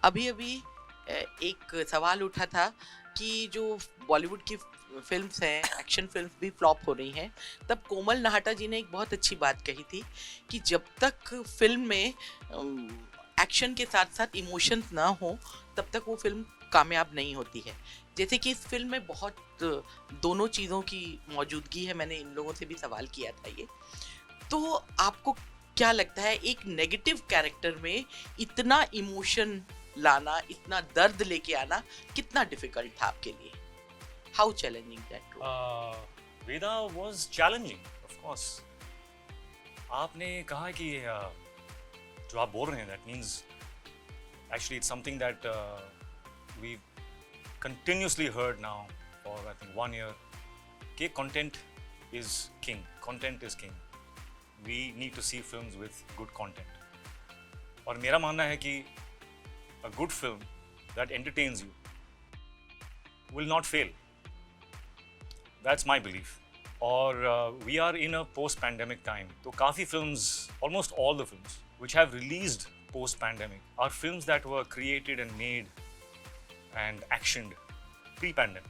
अभी अभी एक सवाल उठा था कि जो बॉलीवुड की फिल्म्स हैं, एक्शन फिल्म्स भी फ्लॉप हो रही हैं, तब कोमल नहाटा जी ने एक बहुत अच्छी बात कही थी कि जब तक फिल्म में एक्शन के साथ साथ इमोशंस ना हो तब तक वो फिल्म कामयाब नहीं होती है। जैसे कि इस फिल्म में बहुत दोनों चीज़ों की मौजूदगी है। मैंने इन लोगों से भी सवाल किया था ये। तो आपको क्या लगता है एक नेगेटिव कैरेक्टर में इतना इमोशन लाना, इतना दर्द लेके आना कितना डिफिकल्ट था आपके लिए? How challenging that role? Veda was challenging of course. आपने कहा कि जो आप बोल रहे हैं that means actually it's something that we continuously heard now for I think 1 year कि content is king. Content is king. We need to see films with good content. और मेरा मानना है कि a good film that entertains you will not fail. That's my belief. और we are in a post-pandemic time. तो काफ़ी films, almost all the films which have released post-pandemic are films that were created and made and actioned pre-pandemic.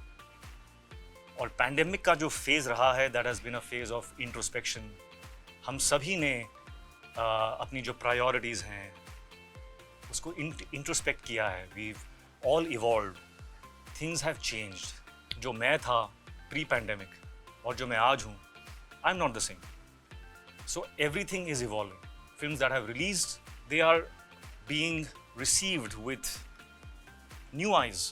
और pandemic का जो phase रहा है that has been a phase of introspection. हम सभी ने अपनी जो प्रायोरिटीज़ हैं उसको इंट्रोस्पेक्ट किया है. We've all evolved. Things have changed. जो मैं था प्री पैंडेमिक और जो मैं आज हूँ, I'm not the same. So everything is evolving. Films that have released, they are being received with new eyes.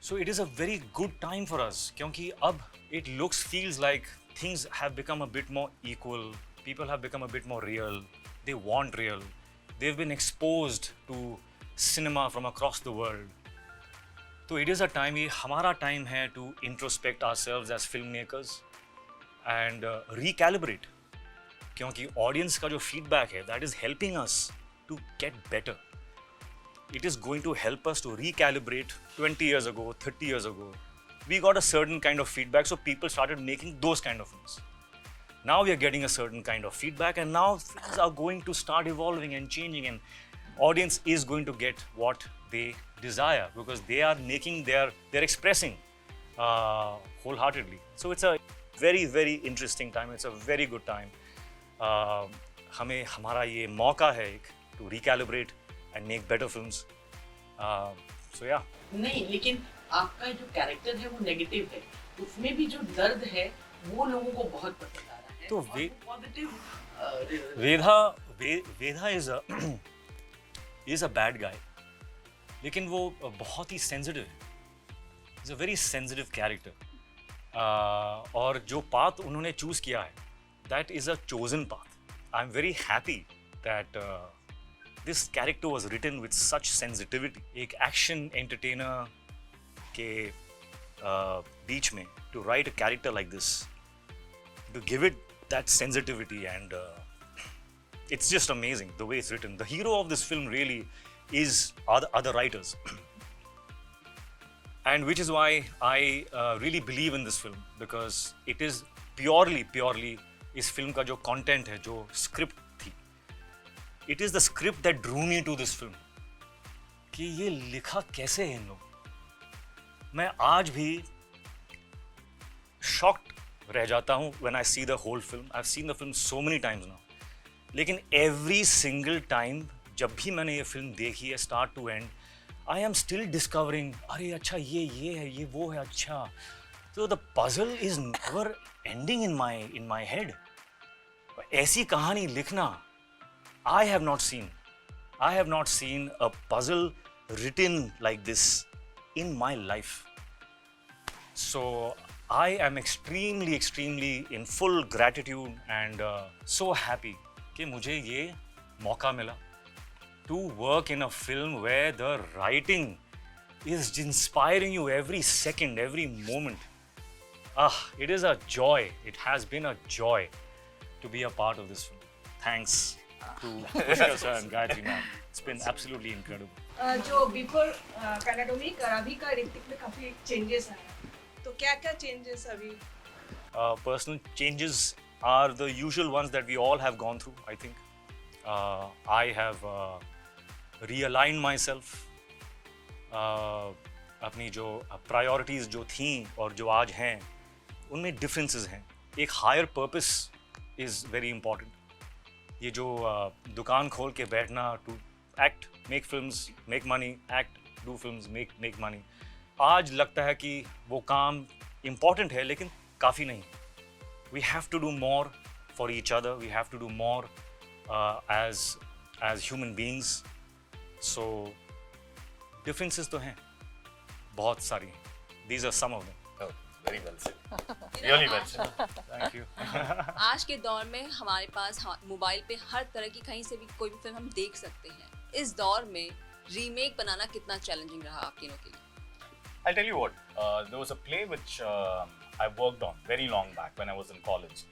So it is a very good time for us क्योंकि अब it looks, feels like things have become a bit more equal. People have become a bit more real. They want real. They've been exposed to cinema from across the world. So it is a time, ये हमारा time है to introspect ourselves as filmmakers and recalibrate. क्योंकि audience का जो feedback है, that is helping us to get better. It is going to help us to recalibrate. 20 years ago, 30 years ago, we got a certain kind of feedback, so people started making those kind of films. Now we are getting a certain kind of feedback, and now things are going to start evolving and changing, and audience is going to get what they desire because they are making they're expressing wholeheartedly. So it's a very, very interesting time. It's a very good time. हमें हमारा ये मौका है एक to recalibrate and make better films. So yeah. नहीं, लेकिन आपका जो कैरेक्टर है वो नेगेटिव है, उसमें भी जो दर्द है वो लोगों को बहुत पसंद आ रहा है. तो positive Veda is a bad guy, लेकिन वो बहुत ही सेंसिटिव है. He's a very sensitive character. और जो पाथ उन्होंने चूज किया है, that is a chosen path. I'm very happy that this character was written with such sensitivity. एक action entertainer के बीच में to write a character like this, to give it that sensitivity and it's just amazing the way it's written. The hero of this film really is other writers. And which is why I really believe in this film because it is purely इस film का जो content है, जो script थी, it is the script that drew me to this film. कि ये लिखा कैसे है इन लोग. मैं आज भी shocked रह जाता हूँ when I see the whole film. I've seen the film so many times now. लेकिन every single time जब भी मैंने ये film देखी है start to end, I am still discovering, अरे अच्छा ये है, ये वो है, अच्छा. So the puzzle is never ending in my head. ऐसी कहानी लिखना, I have not seen a puzzle written like this in my life. So I am extremely in full gratitude and so happy कि मुझे ये मौका मिला to work in a film where the writing is inspiring you every second, every moment. It is a joy. It has been a joy to be a part of this film. Thanks to Pushkar and Gayatri ma'am. It's been absolutely incredible. जो before pandemic और अभी का ऋतिक में काफी changes आए हैं, तो क्या चेंजेस अभी? Personal changes are the usual ones that we all have gone through, I think. I have realign myself. अपनी जो प्रायोरिटीज़ जो थी और जो आज हैं उनमें डिफरेंसेस हैं. एक higher purpose is very important. ये जो दुकान खोल के बैठना to act, make films, make money, act, do films, make money, आज लगता है कि वो काम इम्पॉर्टेंट है लेकिन काफ़ी नहीं. We have to do more for each other, we have to do more as human beings. So differences तो हैं, बहुत सारी हैं. These are some of them. Very well said. Really well said. Thank you. आज के दौर में हमारे पास मोबाइल पे हर तरह की कहीं से भी कोई भी फिल्म हम देख सकते हैं. इस दौर में रीमेक बनाना कितना चैलेंजिंग रहा आप तीनों के लिए? I'll tell you what. There was a play which I worked on very long back when I was in college.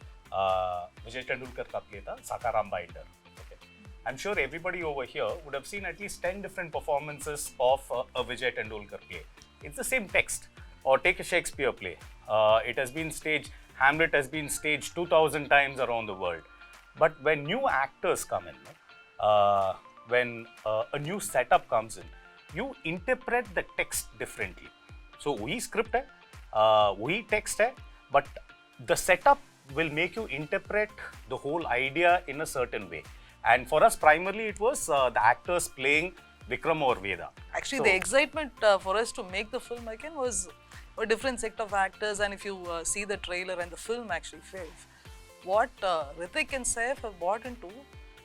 Vijay Tendulkar ka play tha, Sakaram Binder. Okay. I'm sure everybody over here would have seen at least 10 different performances of a Vijay Tendulkar play. It's the same text. Or take a Shakespeare play. It has been staged, Hamlet has been staged 2000 times around the world. But when new actors come in, when a new setup comes in, you interpret the text differently. So we script hai, we text hai, but the setup will make you interpret the whole idea in a certain way. And for us, primarily, it was the actors playing Vikram or Vedha. Actually, the excitement for us to make the film again was a different set of actors, and if you see the trailer and the film actually fails, what Hrithik and Saif have bought into,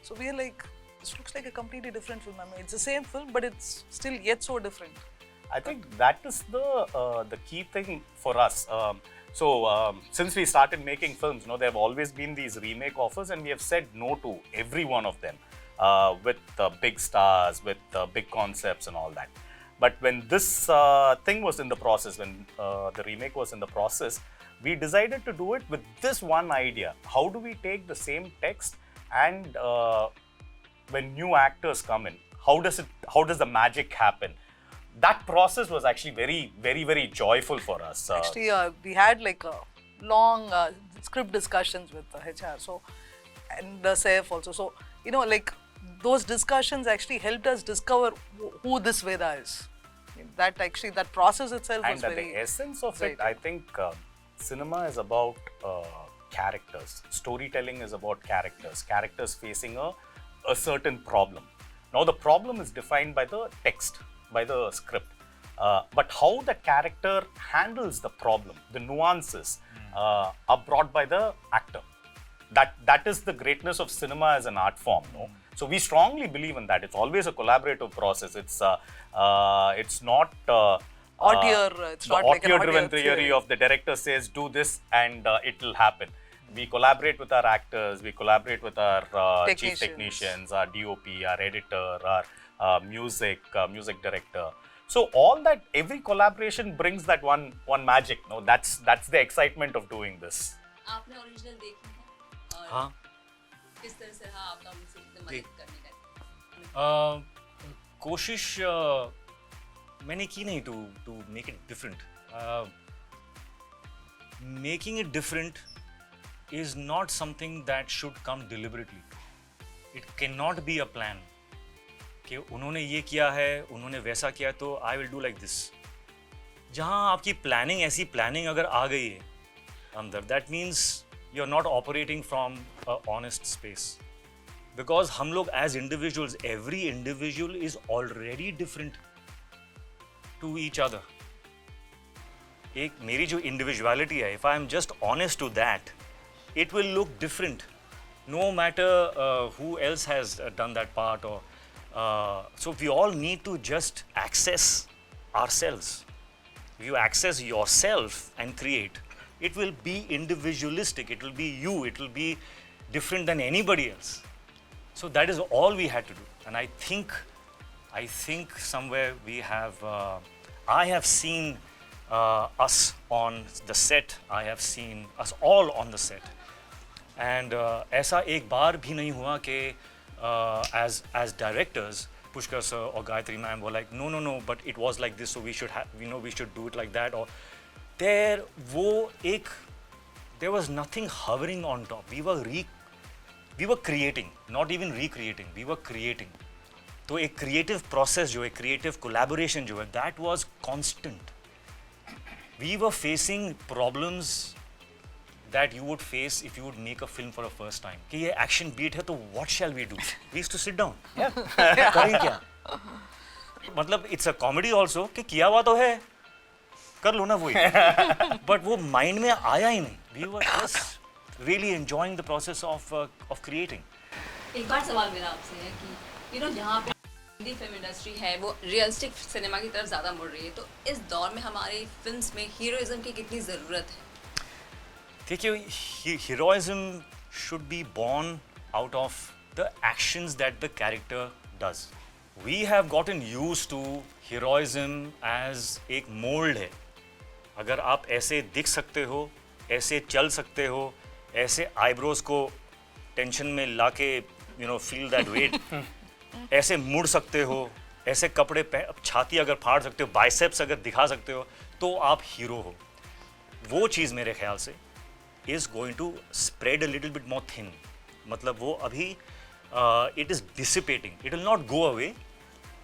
so we are like, this looks like a completely different film. I mean, it's the same film, but it's still yet so different. I think that is the key thing for us. Since we started making films, there have always been these remake offers, and we have said no to every one of them, with big stars, with big concepts and all that. But when this thing was in the process, when the remake was in the process, we decided to do it with this one idea. How do we take the same text and when new actors come in, how does the magic happen? That process was actually very, very, very joyful for us. Actually, we had like long script discussions with HR, so and Saif also. So like those discussions actually helped us discover who this Veda is. That process itself and was at very. the essence of it, I think cinema is about characters. Storytelling is about characters. Characters facing a certain problem. Now the problem is defined by the text, by the script. But how the character handles the problem, the nuances are brought by the actor. That is the greatness of cinema as an art form. So we strongly believe in that. It's always a collaborative process. It's not It's not like an auteur-driven auteur theory of the director says do this and it will happen. We collaborate with our actors. We collaborate with our chief technicians, our DOP, our editor, our music director. So all that, every collaboration brings that one magic. That's the excitement of doing this. आपने original देखी है और हाँ. किस तरह से रहा आपका उनसे मदद करने का? कोशिश मैंने की नहीं to make it different. Making it different is not something that should come deliberately. It cannot be a plan कि उन्होंने ये किया है, उन्होंने वैसा किया तो I will do like this. जहाँ आपकी प्लानिंग, ऐसी प्लानिंग अगर आ गई है अंदर, that means you're not operating from a honest space. Because हम लोग as individuals, every individual is already different to each other. एक मेरी जो individuality है, if I am just honest to that, it will look different, no matter who else has done that part. Or so we all need to just access ourselves. If you access yourself and create, it will be individualistic, it will be you, it will be different than anybody else. So that is all we had to do. And I think somewhere we have I have seen us on the set, I have seen us all on the set. And ऐसा एक बार भी नहीं हुआ कि as directors, Pushkar sir or Gayatri ma'am were like, no, but it was like this, so we should we should do it like that. Or there was nothing hovering on top. We were creating, not even recreating. We were creating. तो एक creative process जो है, creative collaboration जो है, that was constant. We were facing problems that you would face if you would make a film for the first time. कि ये action beat है तो what shall we do? We used to sit down. करें क्या? मतलब it's a comedy also कि किया हुआ तो है, कर लो ना वही. But वो mind में आया ही नहीं. We were just really enjoying the process of creating. एक बार सवाल मेरा आपसे है कि जहाँ पे हिंदी फिल्म इंडस्ट्री है वो रियलिस्टिक सिनेमा की तरफ ज़्यादा मुड़ रही है, तो इस दौर में हमारी फिल्म्स में हीरोइज्म की कितनी ज़रूरत है? देखिए, heroism should be born out of the actions that the character does. We have gotten used to heroism as एक mold है. अगर आप ऐसे दिख सकते हो, ऐसे चल सकते हो, ऐसे eyebrows को टेंशन में लाके feel that weight, ऐसे मुड़ सकते हो, ऐसे कपड़े छाती अगर फाड़ सकते हो, biceps अगर दिखा सकते हो, तो आप हीरो हो. वो चीज़ मेरे ख्याल से is going to spread a little bit more thin. मतलब वो अभी it is dissipating. It will not go away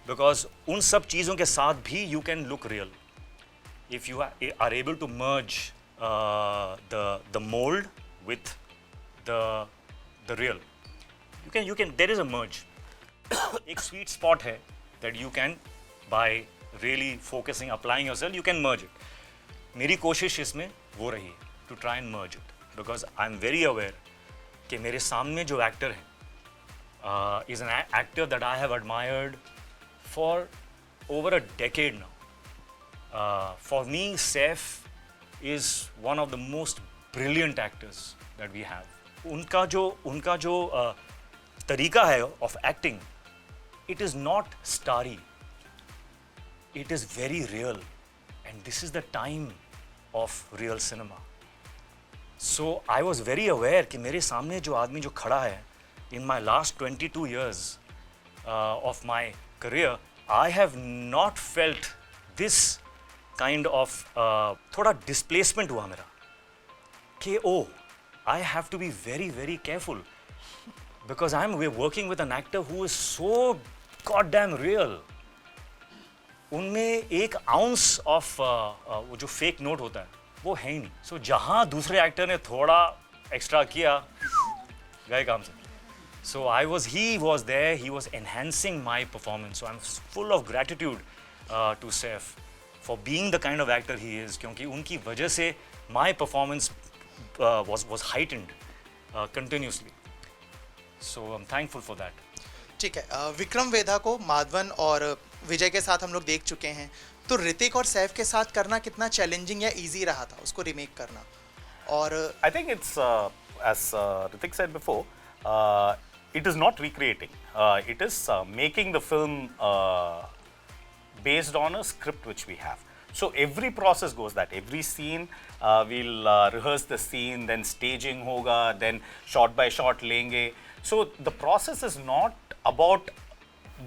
because उन सब चीज़ों के साथ भी you can look real. If you are able to merge the mold with the real, you can there is a merge. एक sweet spot है that you can, by really focusing, applying yourself, you can merge it. मेरी कोशिश इसमें वो रही है to try and merge it, because I'm very aware कि मेरे सामने जो एक्टर हैं is an actor that I have admired for over a decade now. For me, Saif is one of the most brilliant actors that we have. उनका जो तरीका है of acting, it is not starry. It is very real, and this is the time of real cinema. So I was very aware कि मेरे सामने जो आदमी जो खड़ा है, in my last 22 years of my career, I have not felt this kind of थोड़ा displacement हुआ मेरा कि I have to be very very careful because we're working with an actor who is so goddamn real. उनमें एक ounce of वो जो fake note होता है वो है ही नहीं. सो जहाँ दूसरे एक्टर ने थोड़ा एक्स्ट्रा किया, गए काम से. सो he was there, he was enhancing my performance. So I'm full of gratitude to Saif for being the kind of actor he is, क्योंकि उनकी वजह से my performance was heightened continuously. So I'm thankful for that. ठीक है, विक्रम वेधा को माधवन और विजय के साथ हम लोग देख चुके हैं, तो ऋतिक और सैफ के साथ करना कितना चैलेंजिंग या इजी रहा था उसको रीमेक करना? और I think it's as Hrithik said before, it is not recreating. It is making the film based on a script which we have. So every process goes that. Every scene we'll rehearse the scene, then staging hoga, then shot by shot lenge. So the process is not about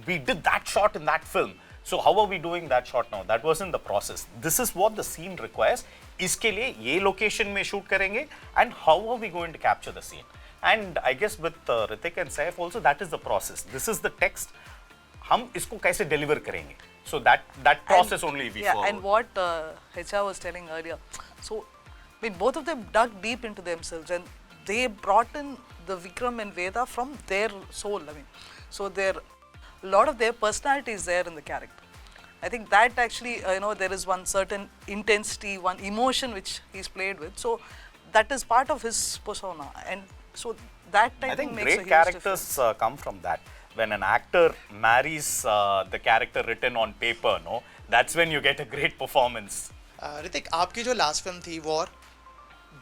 we did that shot in that film, so how are we doing that shot now? That wasn't the process. This is what the scene requires. इसके लिए ये location में shoot करेंगे, and how are we going to capture the scene? And I guess with Hrithik and Saif also, that is the process. This is the text. हम इसको कैसे deliver करेंगे? So that process only we follow. And what HR was telling earlier. So, I mean, both of them dug deep into themselves, and they brought in the Vikram and Vedha from their soul. I mean, so a lot of their personality is there in the character. I think that actually, there is one certain intensity, one emotion which he's played with. So that is part of his persona, and so that I think makes great characters come from that. When an actor marries the character written on paper, that's when you get a great performance. Hrithik, आपकी जो last film थी war,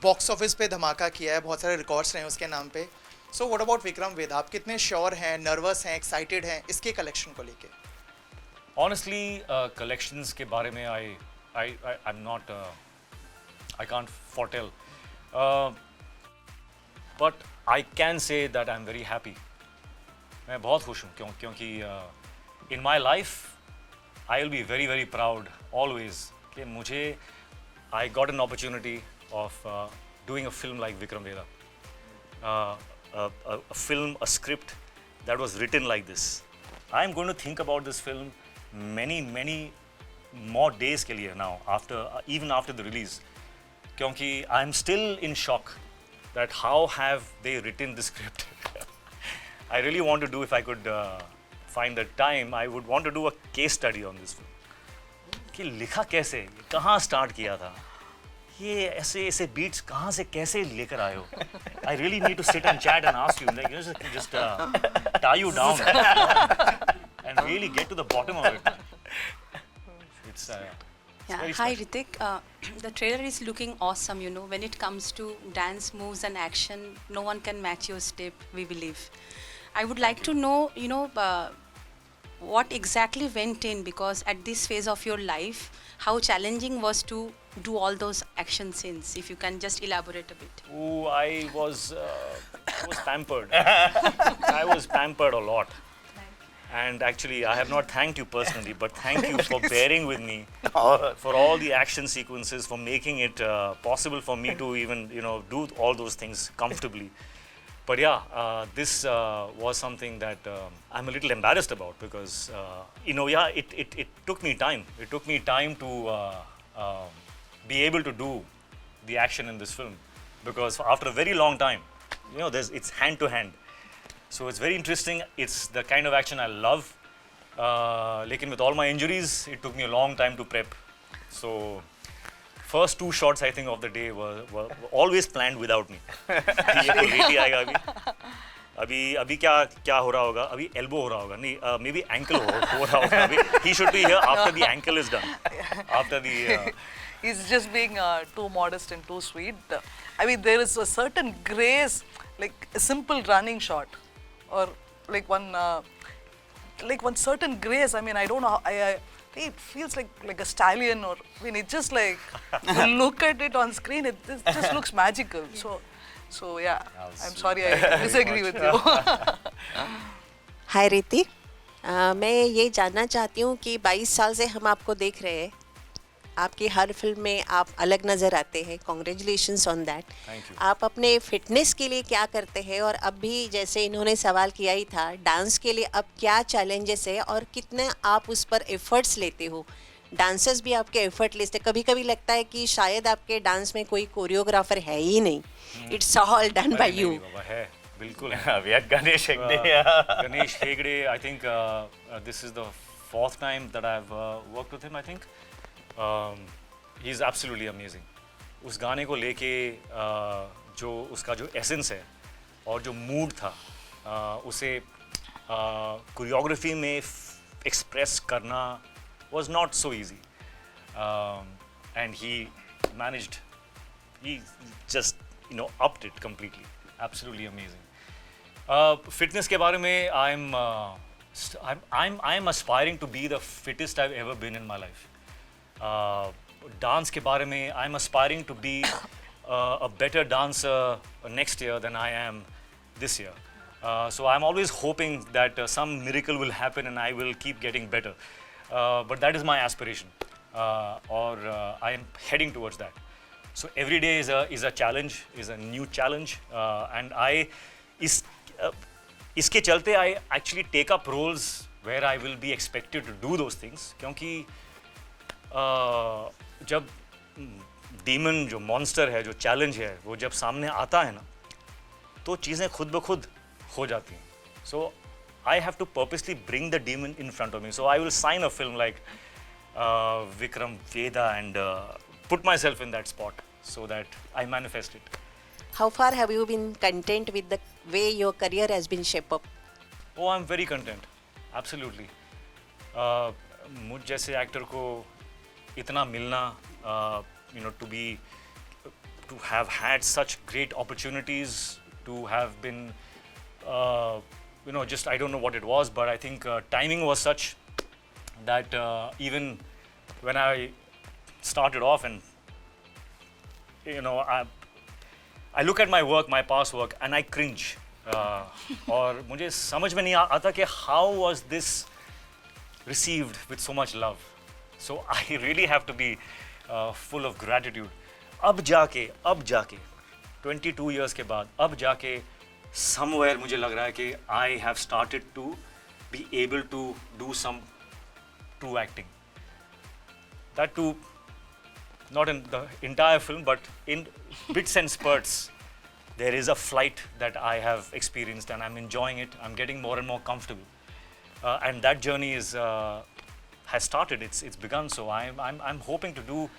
box office पे धमाका किया है, बहुत सारे records रहे हैं उसके नाम पे. So what about Vikram Vedha? आप कितने श्योर हैं, नर्वस हैं, एक्साइटेड हैं इसके कलेक्शन को लेके? Honestly, collections के बारे में I'm not, I can't foretell. But I can say that I'm very happy. मैं बहुत खुश हूँ क्योंकि in my life I will be very very proud always कि मुझे I got an opportunity of doing a film like Vikram Vedha, a film, a script that was written like this, I'm going to think about this film many more days के लिए now, even after the release. क्योंकि I'm still in shock that how have they written the script. I really want to do, if I could find the time, I would want to do a case study on this film. कि लिखा कैसे, कहाँ start किया था, ये ऐसे beats कहाँ से कैसे लेकर आए हो? I really need to sit and chat and ask you, like, just tie you down and really get to the bottom of it. It's Yeah, very hi special. Hrithik. The trailer is looking awesome, you know. When it comes to dance moves and action, no one can match your step, we believe. I would like to know, you know, what exactly went in, because at this phase of your life, how challenging was to do all those action scenes. If you can just elaborate a bit. Oh, I was pampered. I was pampered a lot. And actually, I have not thanked you personally, but thank you for bearing with me for all the action sequences, for making it possible for me to even, do all those things comfortably. But yeah, this was something that I'm a little embarrassed about because, it took me time. It took me time to be able to do the action in this film because after a very long time, it's hand to hand. So it's very interesting. It's the kind of action I love. Lekin with all my injuries, it took me a long time to prep. So first 2 shots I think of the day were always planned without me. ये कोई रेटी आएगा अभी क्या हो रहा होगा अभी elbow हो रहा होगा नहीं maybe ankle हो रहा होगा अभी he should be here after the ankle is done after the He's just being too modest and too sweet. I mean, there is a certain grace, like a simple running shot, or like one certain grace. I mean, I don't know. It feels like a stallion, or I mean, it just like you look at it on screen. It just looks magical. So yeah. I'm sorry, I disagree with you. हाय रीति, मैं ये जानना चाहती हूँ कि 22 साल से हम आपको देख रहे हैं, आपकी हर फिल्म में आप अलग नज़र आते हैं. Congratulations on that. आप अपने फिटनेस के लिए क्या करते हैं, और अब भी जैसे इन्होंने सवाल किया ही था, डांस के लिए अब क्या चैलेंजेस है और कितने आप उस पर एफर्ट्स लेते हो. डांसर्स भी आपके एफर्ट लेते हैं. कभी कभी लगता है कि शायद आपके डांस में कोई कोरियोग्राफर है ही नहीं. It's all done by you. बिल्कुल We had Ganesh Hegde. Ganesh Hegde, I think this is the 4th time that I've worked with him, I think. He's absolutely amazing. उस गाने को लेके जो उसका जो एसेंस है और जो मूड था उसे कोरियोग्राफी में एक्सप्रेस करना was not so easy. And he managed, he just, upped it completely. Absolutely amazing. Fitness के बारे में I'm aspiring to be the fittest I've ever been in my life. Dance के बारे में I'm aspiring to be a better dancer next year than I am this year. So I'm always hoping that some miracle will happen and I will keep getting better. But that is my aspiration, or I am heading towards that. So every day is a challenge, is a new challenge, and इसके चलते I actually take up roles where I will be expected to do those things. क्योंकि जब demon जो monster है, जो challenge है, वो जब सामने आता है ना, तो चीज़ें खुद ब खुद हो जाती हैं. So I have to purposely bring the demon in front of me. So I will sign a film like Vikram Vedha and put myself in that spot so that I manifest it. How far have you been content with the way your career has been shaped up? Oh, I'm very content. Absolutely. मुझ जैसे actor को इतना मिलना, to have had such great opportunities, to have been, just I don't know what it was, but I think timing was such that even when I started off and, I look at my work, my past work, and I cringe. और मुझे समझ में नहीं आता कि how was this received with so much love. So I really have to be full of gratitude. अब जाके 22 years के बाद अब जाके somewhere मुझे लग रहा है कि I have started to be able to do some true acting. That too, not in the entire film, but in bits and spurts. There is a flight that I have experienced, and I'm enjoying it. I'm getting more and more comfortable, and that journey has started. It's begun. So I'm hoping to do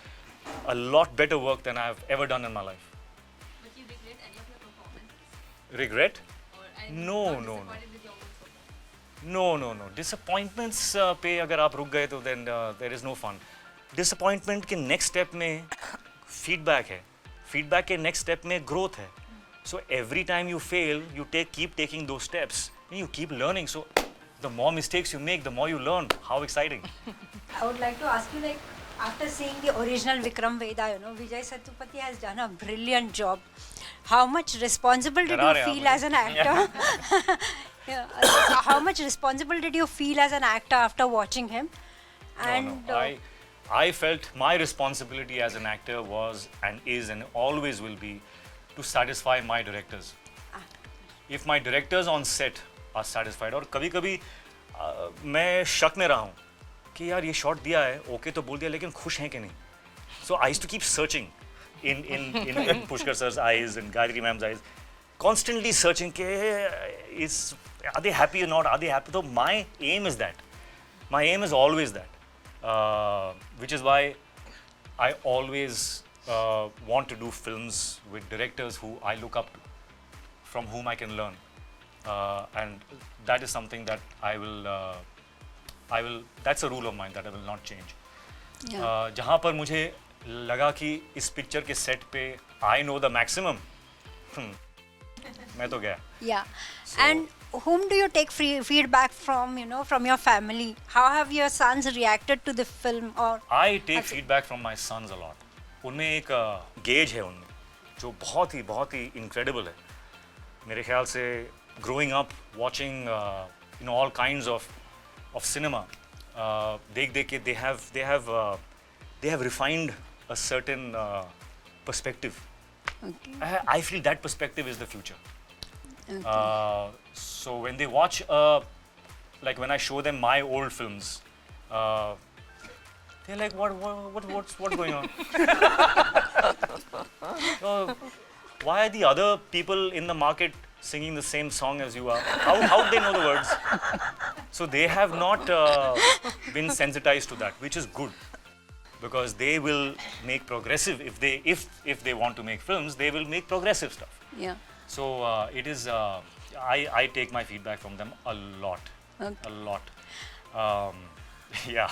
a lot better work than I've ever done in my life. But you regret any of your performances? Regret? Or No, not no, no. disappointed with your own performance? No. Disappointments पे अगर आप रुक गए तो then there is no fun. Disappointment के next step में feedback है. Feedback के next step में growth है. So every time you fail, you keep taking those steps, and you keep learning. So the more mistakes you make, the more you learn. How exciting! I would like to ask you, like, after seeing the original Vikram Vedha, you know, Vijay Sethupathi has done a brilliant job. How much responsible did you feel as an actor? Yeah, how much responsible did you feel as an actor after watching him? And No. I felt my responsibility as an actor was and is and always will be to satisfy my directors. If my directors on set are satisfied, और कभी-कभी मैं शक में रहा हूँ कि यार ये शॉट दिया है, ओके तो बोल दिया, लेकिन खुश हैं कि नहीं? So I used to keep searching in Pushkar sir's eyes and Gayatri ma'am's eyes, constantly searching कि are they happy or not? Are they happy? So my aim is that. My aim is always that, which is why I always want to do films with directors who I look up to, from whom I can learn, and that is something that I will. That's a rule of mine that I will not change. जहाँ पर मुझे लगा कि इस picture के set पे I know the maximum, मैं तो गया. yeah, and whom do you take feedback from? You know, from your family. How have your sons reacted to the film? Or I take feedback from my sons a lot. उनमें एक gauge है उनमें जो बहुत ही incredible है. मेरे ख्याल से growing up watching all kinds of cinema, देख के they have refined a certain perspective. okay. I feel that perspective is the future. Okay. So when they watch, like when I show them my old films, they're like, what's going on? Why are the other people in the market singing the same song as you are? How do they know the words? So they have not been sensitized to that, which is good, because they will make progressive. If they want to make films, they will make progressive stuff. Yeah. So it is. I take my feedback from them a lot. Okay. A lot. Yeah.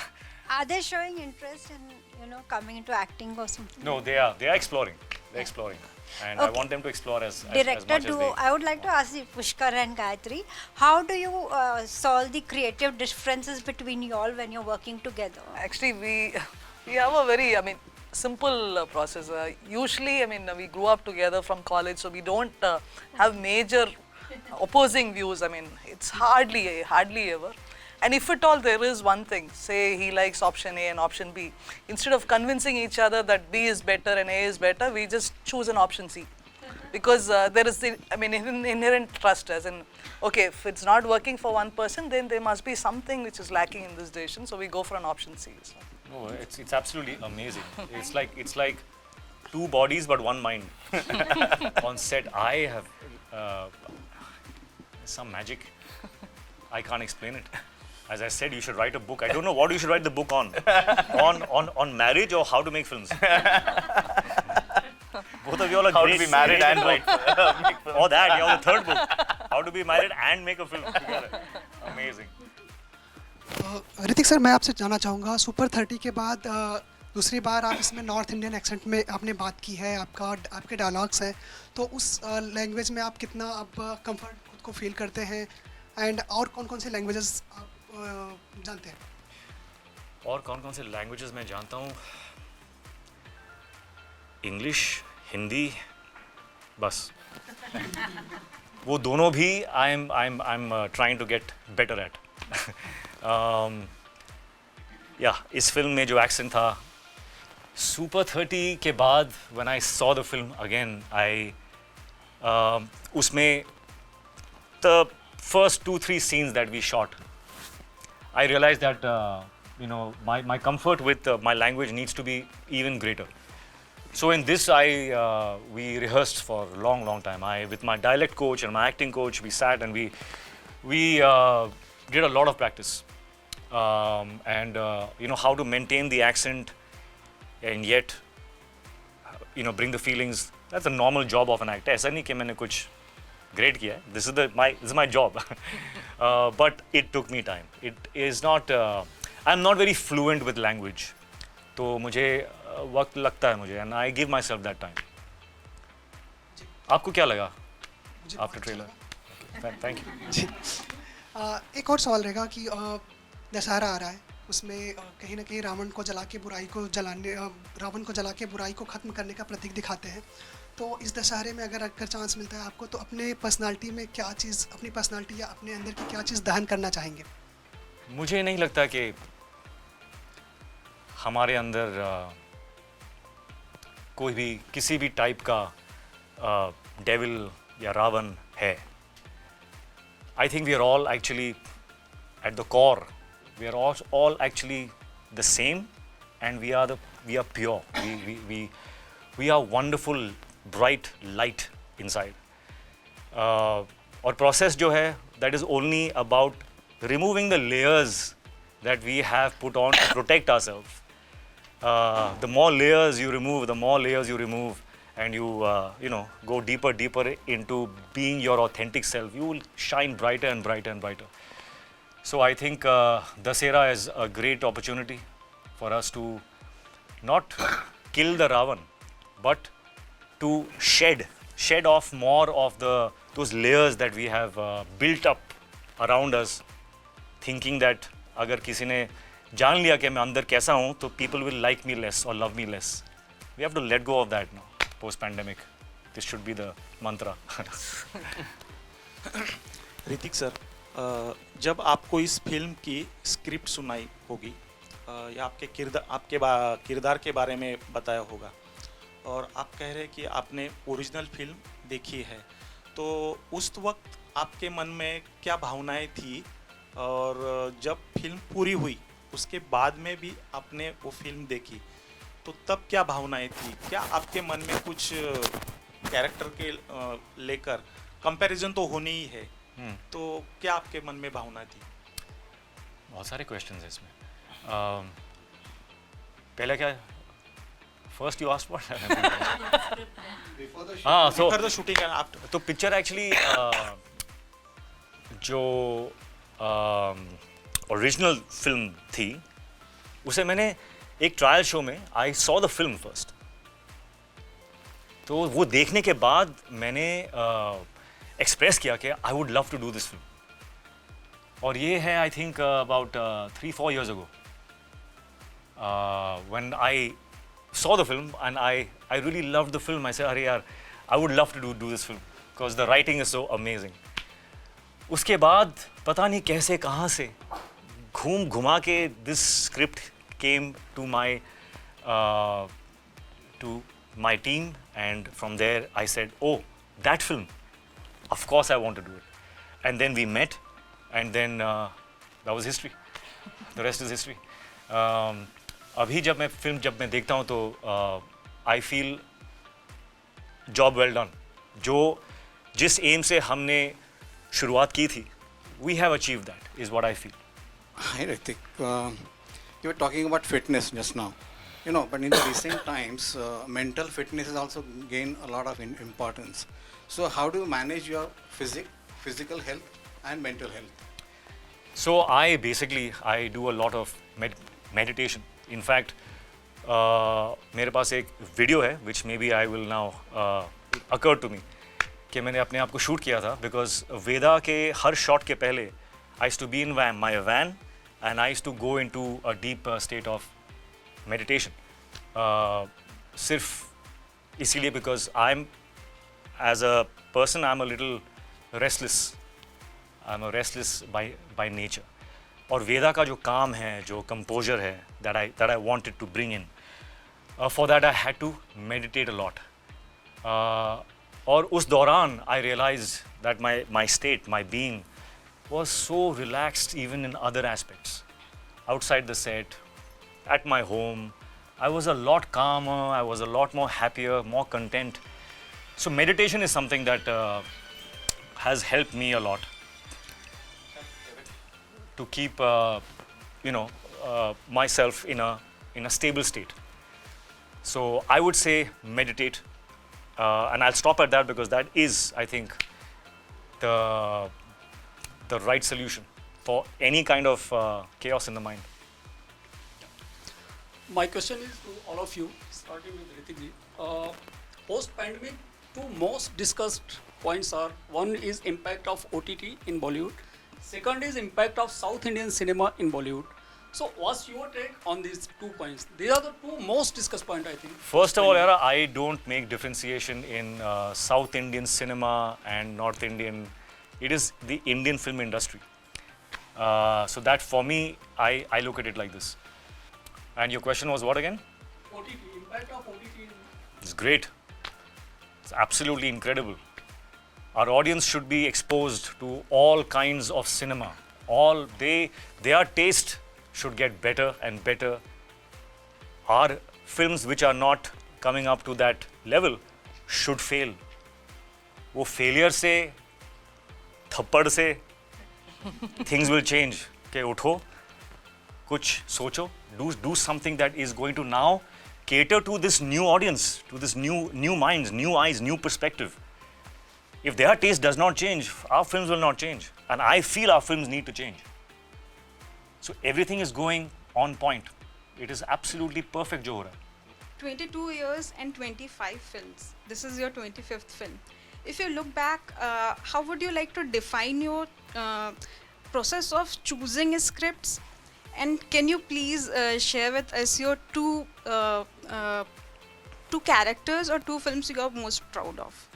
Are they showing interest in coming into acting or something? No, they are exploring. They're exploring, and I Okay. want them to explore as Director much as duo, they. I would like to ask you, Pushkar and Gayatri, how do you solve the creative differences between you all when you're working together? Actually, we have a very, simple process. Usually, we grew up together from college, so we don't have major opposing views. It's hardly ever. And if at all there is one thing, say he likes option A and option B, instead of convincing each other that B is better and A is better, we just choose an option C. Because there is the, inherent trust, as in, okay, if it's not working for one person, then there must be something which is lacking in this decision, so we go for an option C. So. No, it's absolutely amazing. It's like two bodies but one mind. On set, I have some magic. I can't explain it. As I said, you should write a book. I don't know what you should write the book on. On marriage or how to make films. Both of you all are How great. to be married and make films. Or that, yeah, or the third book. How to be married and make a film together. Amazing. Hrithik sir, मैं आपसे जानना चाहूँगा, super 30 के बाद दूसरी बार आप इसमें north Indian accent में आपने बात की है, आपके डायलॉग्स हैं, तो उस लैंग्वेज में आप कितना अब कंफर्ट खुद को फील करते हैं, एंड और कौन-कौन से लैंग्वेजेस आप जानते हैं? और कौन-कौन से लैंग्वेजेस मैं जानता हूँ? इंग्लिश, हिंदी, बस. वो दोनों भी I'm trying to get better at. इस फिल्म में जो एक्शन था, सुपर 30 के बाद when I saw the film again, उसमें the first 2-3 scenes that we shot, I realized that my comfort with my language needs to be even greater. So in this, we rehearsed for a long time. With my dialect coach and my acting coach, we sat and we did a lot of practice, and how to maintain the accent and yet bring the feelings. That's a normal job of an actor. ऐसा नहीं कि मैंने कुछ great किया है. This is my job. But it took me time. It is not. I'm not very fluent with language. तो मुझे वक्त लगता है मुझे, and I give myself that time. आपको क्या लगा after trailer? Thank you. जी एक और सवाल रहेगा कि दशहरा आ रहा है, उसमें कहीं ना कहीं रावण को जला के बुराई को ख़त्म करने का प्रतीक दिखाते हैं. तो इस दशहरे में अगर चांस मिलता है आपको, तो अपने पर्सनालिटी में क्या चीज़, अपनी पर्सनालिटी या अपने अंदर की क्या चीज़ दहन करना चाहेंगे? मुझे नहीं लगता कि हमारे अंदर कोई भी किसी भी टाइप का डेविल या रावण है. I think we are all actually at the core. We are all actually the same, and we are pure. We are wonderful, bright light inside. और process जो है, that is only about removing the layers that we have put on to protect ourselves. The more layers you remove, and you go deeper into being your authentic self, you will shine brighter and brighter. So I think Dasera is a great opportunity for us to not kill the Ravan, but to shed off more of those layers that we have built up around us, thinking that अगर किसी ने जान लिया कि मैं अंदर कैसा हूँ, तो people will like me less or love me less. We have to let go of that now. Post-pandemic, this should be the mantra. Hrithik sir, जब आपको इस फिल्म की स्क्रिप्ट सुनाई होगी या आपके किरदार के बारे में बताया होगा, और आप कह रहे हैं कि आपने ओरिजिनल फिल्म देखी है, तो उस वक्त आपके मन में क्या भावनाएं थी, और जब फिल्म पूरी हुई उसके बाद में भी आपने वो फिल्म देखी, तो तब क्या भावनाएं थी? क्या आपके मन में कुछ कैरेक्टर के लेकर कंपैरिजन तो होनी ही है, तो क्या आपके मन में भावना थी? बहुत सारे क्वेश्चंस हैं इसमें. पहला क्या, फर्स्ट यू आस्क्ड व्हाट? हाँ, so before the shooting and after. तो पिक्चर एक्चुअली जो ओरिजिनल फिल्म थी, उसे मैंने एक ट्रायल शो में I saw the film first. तो वो देखने के बाद मैंने एक्सप्रेस किया कि I would love to do this film. और ये है I think about 3-4 years ago when I saw the film and I really loved the film. I said, अरे यार, I would love to do this film because the writing is so amazing. उसके बाद पता नहीं कैसे कहाँ से घुमा के this script came to my team, and from there I said, oh, that film, of course I want to do it. And then we met, and then that was history. The rest is history. अभी जब मैं देखता हूँ तो I feel job well done. जिस M से हमने शुरुआत की थी, we have achieved that, is what I feel. Hi Hrithik, you were talking about fitness just now, but in the recent times, mental fitness has also gained a lot of importance. So how do you manage your physical health and mental health? So I do a lot of meditation. In fact, मेरे पास एक video है which maybe I will now occur to me, कि मैंने अपने आप को shoot किया था, because वेदा के हर शॉट के पहले I used to be in my van and I used to go into a deep state of meditation. सिर्फ इसीलिए because I'm, as a person, I'm a little restless. I'm a restless by nature. और वेदा का जो काम है, जो composure है, that I wanted to bring in, for that I had to meditate a lot. और उस दौरान I realized that my state, my being was so relaxed even in other aspects. Outside the set, at my home, I was a lot calmer, I was a lot more happier, more content. So meditation is something that has helped me a lot to keep, myself in a stable state. So I would say meditate, and I'll stop at that because that is, I think, the right solution for any kind of chaos in the mind. My question is to all of you, starting with Hrithik ji. Post-pandemic, two most discussed points are, one is impact of OTT in Bollywood, second is impact of South Indian cinema in Bollywood. So what's your take on these 2 points? These are the two most discussed points, I think. First of all, Yara, I don't make differentiation in South Indian cinema and North Indian. It is the Indian film industry. So that for me, I look at it like this. And your question was what again? OTT, impact of OTT. It's great. It's absolutely incredible. Our audience should be exposed to all kinds of cinema. Their taste should get better and better. Our films which are not coming up to that level should fail. वो failure से, थप्पड़ से, things will change. के उठो, कुछ सोचो, do something that is going to now cater to this new audience, to this new minds, new eyes, new perspective. If their taste does not change, our films will not change. And I feel our films need to change. So everything is going on point. It is absolutely perfect, jo ho raha hai. 22 years and 25 films. This is your 25th film. If you look back, how would you like to define your process of choosing scripts? And can you please share with us your two characters or 2 films you are most proud of?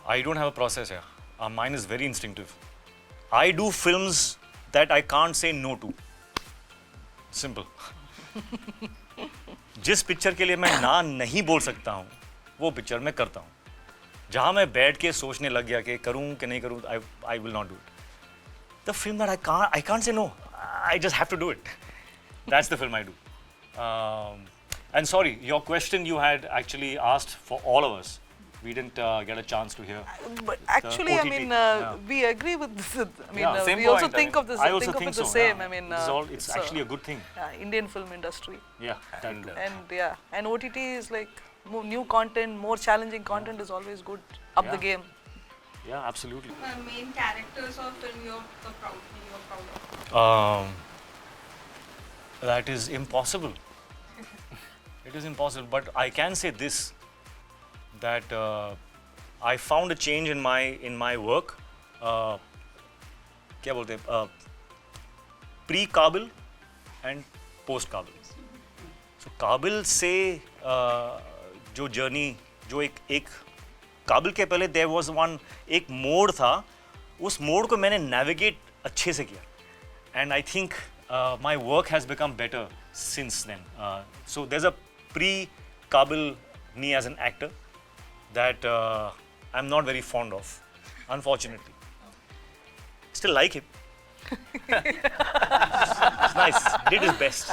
I don't have a process here. Mine is very instinctive. I do films that I can't say no to. Simple. जिस picture के लिए मैं ना नहीं बोल सकता हूँ, वो पिक्चर मैं करता हूँ. जहाँ मैं बैठ के सोचने लग गया कि करूँ कि नहीं करूँ, I will not do it. The film that I can't say no. I just have to do it. That's the film I do. And sorry, your question you had actually asked for all of us. We didn't get a chance to hear. But actually, I mean, we agree with this. I mean, same we point. also think of this. I also think think of it the so, same. yeah. I mean, it's actually a good thing. Indian film industry. Yeah. And OTT is like new content, more challenging content is always good. Up the game. Yeah, absolutely. Main characters of film you are proud of. That is impossible. It is impossible. But I can say this, that I found a change in my work. क्या बोलते हैं? Pre-Kabil and post-Kabil. So Kabil से जो journey, जो एक काबिल के पहले there was one एक मोड़ था, उस मोड़ को मैंने navigate अच्छे से किया. And I think my work has become better since then. So there's a pre-Kabil me as an actor that I'm not very fond of, unfortunately. Still like him. It's nice. Did his best.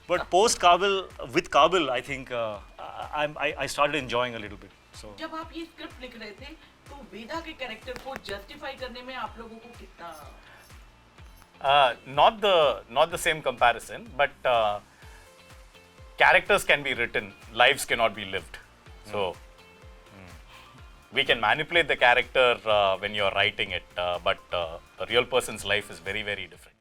But post-Kabil, with Kabil, I think I started enjoying a little bit. So. जब आप ये script लिख रहे थे, तो वेदा के character को justify करने में आप लोगों को कितना? Not the same comparison, but characters can be written, lives cannot be lived. So we can manipulate the character when you're writing it, but a real person's life is very, very different.